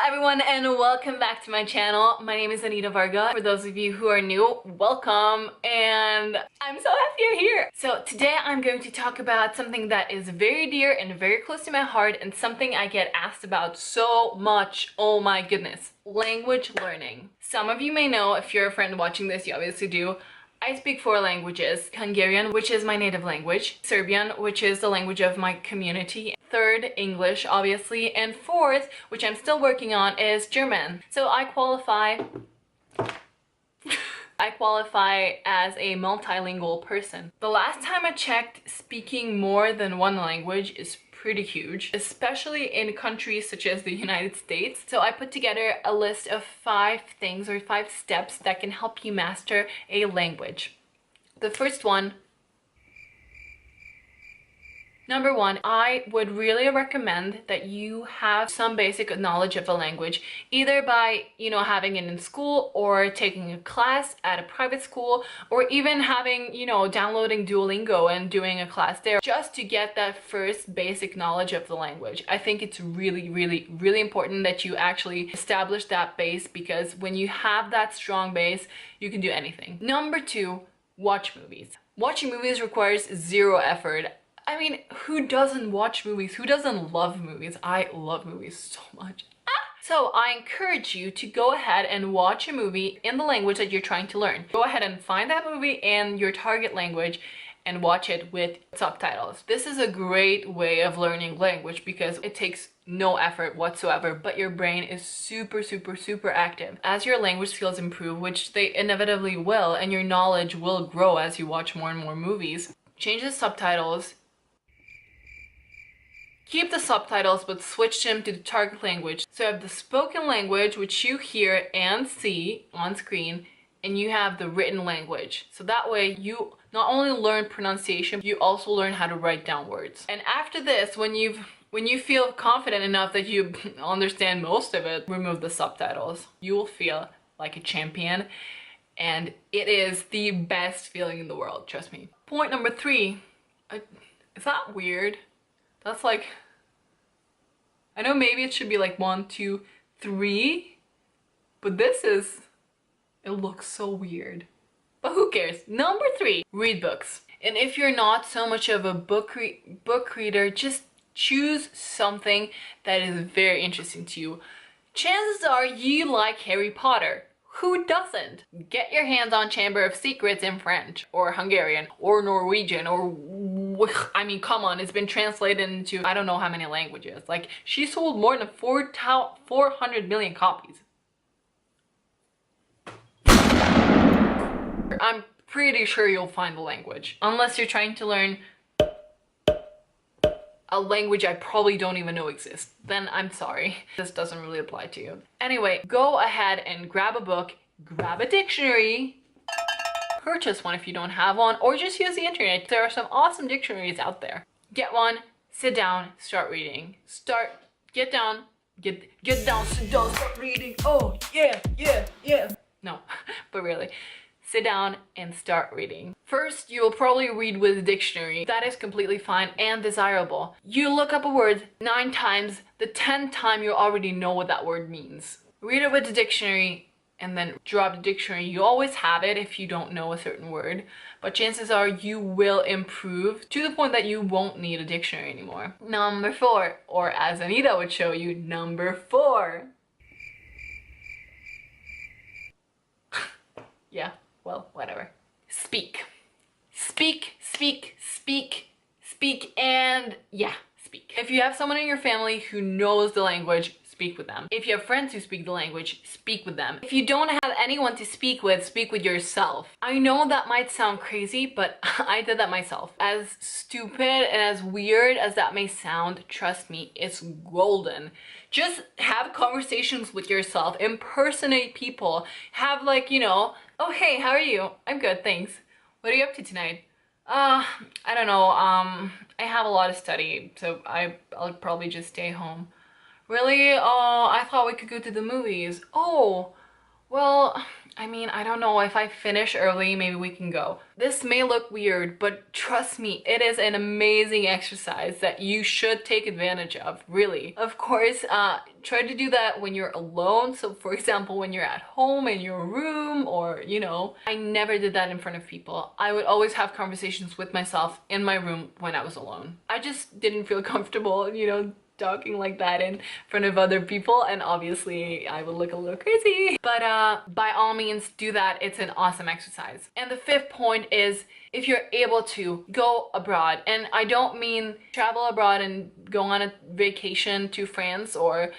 everyone and welcome back to my channel. My name is Anita Varga. For those of you who are new, welcome, and I'm so happy you're here. So today I'm going to talk about something that is very dear and very close to my heart and something I get asked about so much. Oh my goodness. Language learning. Some of you may know, if you're a friend watching this, you obviously do. I speak 4 languages. Hungarian, which is my native language. Serbian, which is the language of my community. 3rd, English, obviously. And 4th, which I'm still working on, is German. So I qualify as a multilingual person. The last time I checked, speaking more than 1 language is pretty huge, especially in countries such as the United States. So I put together a list of 5 things or 5 steps that can help you master a language. The first one, number 1, I would really recommend that you have some basic knowledge of a language, either by, having it in school or taking a class at a private school, or even having, downloading Duolingo and doing a class there just to get that first basic knowledge of the language. I think it's really, really, really important that you actually establish that base, because when you have that strong base, you can do anything. Number 2, watch movies. Watching movies requires 0 effort. I mean, who doesn't watch movies? Who doesn't love movies? I love movies so much. So I encourage you to go ahead and watch a movie in the language that you're trying to learn. Go ahead and find that movie in your target language and watch it with subtitles. This is a great way of learning language because it takes no effort whatsoever, but your brain is super, super, super active. As your language skills improve, which they inevitably will, and your knowledge will grow as you watch more and more movies, change the subtitles. Keep the subtitles, but switch them to the target language. So you have the spoken language, which you hear and see on screen, and you have the written language. So that way you not only learn pronunciation, you also learn how to write down words. And after this, when you feel confident enough that you understand most of it, remove the subtitles. You will feel like a champion, and it is the best feeling in the world, trust me. Point number 3, is that weird? That's like, I know maybe it should be like 1, 2, 3, but it looks so weird. But who cares? Number 3, read books. And if you're not so much of a book reader, just choose something that is very interesting to you. Chances are you like Harry Potter. Who doesn't? Get your hands on Chamber of Secrets in French, or Hungarian, or Norwegian, or I mean, come on, it's been translated into I don't know how many languages. Like, she sold more than 400 million copies. I'm pretty sure you'll find the language. Unless you're trying to learn a language I probably don't even know exists, then I'm sorry. This doesn't really apply to you. Anyway, go ahead and grab a book, grab a dictionary, purchase one if you don't have one, or just use the internet. There are some awesome dictionaries out there. Get one, sit down, start reading. Get down, sit down, start reading. Oh, yeah. No, but really. Sit down and start reading. First, you will probably read with a dictionary. That is completely fine and desirable. You look up a word 9 times, the 10th time you already know what that word means. Read it with the dictionary and then drop the dictionary. You always have it if you don't know a certain word, but chances are you will improve to the point that you won't need a dictionary anymore. Number 4, or as Anita would show you, number 4. Yeah. Well, whatever. Speak, and yeah, speak. If you have someone in your family who knows the language, speak with them. If you have friends who speak the language, speak with them. If you don't have anyone to speak with yourself. I know that might sound crazy, but I did that myself. As stupid and as weird as that may sound, trust me, it's golden. Just have conversations with yourself, impersonate people, have like, oh hey, how are you? I'm good, thanks. What are you up to tonight? I don't know, I have a lot of study, so I'll probably just stay home. Really? Oh, I thought we could go to the movies. Oh, well, I mean, I don't know, if I finish early, maybe we can go. This may look weird, but trust me, it is an amazing exercise that you should take advantage of, really. Of course, try to do that when you're alone. So for example, when you're at home in your room, or, you know, I never did that in front of people. I would always have conversations with myself in my room when I was alone. I just didn't feel comfortable, you know, talking like that in front of other people, and obviously I would look a little crazy. But by all means do that. It's an awesome exercise. And the fifth point is, if you're able to, go abroad. And I don't mean travel abroad and go on a vacation to France, or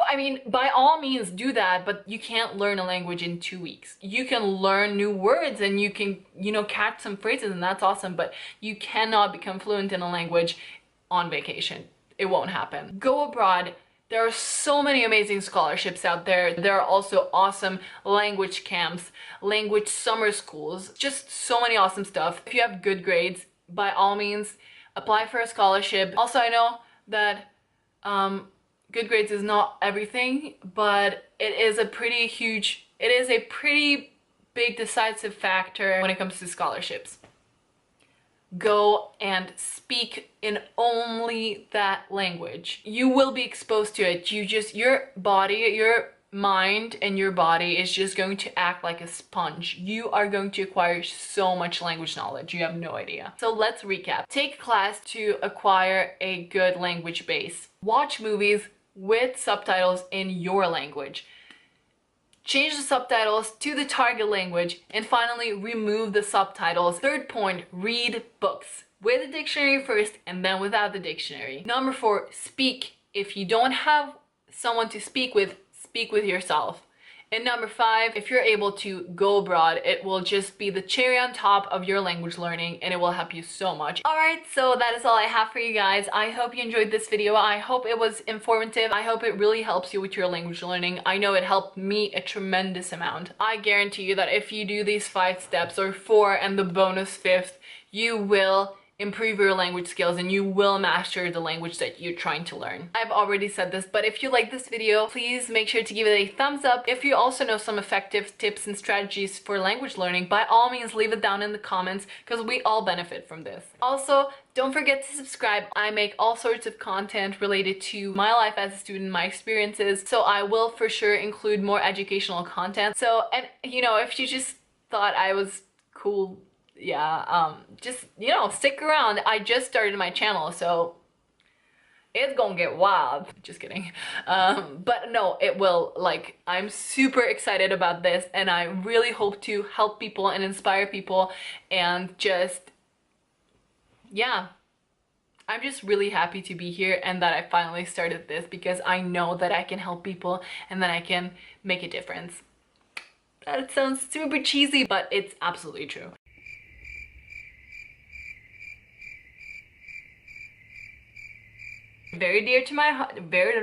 I mean, by all means do that, but you can't learn a language in 2 weeks. You can learn new words and you can, you know, catch some phrases, and that's awesome, but you cannot become fluent in a language on vacation. It won't happen. Go abroad. There are so many amazing scholarships out there. There are also awesome language camps, language summer schools, just so many awesome stuff. If you have good grades, by all means, apply for a scholarship. Also, I know that good grades is not everything, but it is a pretty big decisive factor when it comes to scholarships. Go and speak in only that language. You will be exposed to it. Your body, your mind and your body is just going to act like a sponge. You are going to acquire so much language knowledge. You have no idea. So let's recap. Take a class to acquire a good language base. Watch movies with subtitles in your language. Change the subtitles to the target language, and finally remove the subtitles. Third point, read books with a dictionary first and then without the dictionary. Number 4, speak. If you don't have someone to speak with yourself. And number 5, if you're able to go abroad, it will just be the cherry on top of your language learning, and it will help you so much. Alright, so that is all I have for you guys. I hope you enjoyed this video. I hope it was informative. I hope it really helps you with your language learning. I know it helped me a tremendous amount. I guarantee you that if you do these 5 steps, or 4 and the bonus 5th, you will improve your language skills and you will master the language that you're trying to learn. I've already said this, but if you like this video, please make sure to give it a thumbs up. If you also know some effective tips and strategies for language learning, by all means leave it down in the comments, because we all benefit from this. Also, don't forget to subscribe. I make all sorts of content related to my life as a student, my experiences, so I will for sure include more educational content. So, and you know, if you just thought I was cool, yeah, just, you know, stick around. I just started my channel, so it's gonna get wild. Just kidding. But no, it will. Like, I'm super excited about this, and I really hope to help people and inspire people, and just, yeah, I'm just really happy to be here and that I finally started this, because I know that I can help people and that I can make a difference. That sounds super cheesy, but it's absolutely true. Very dear to my heart, very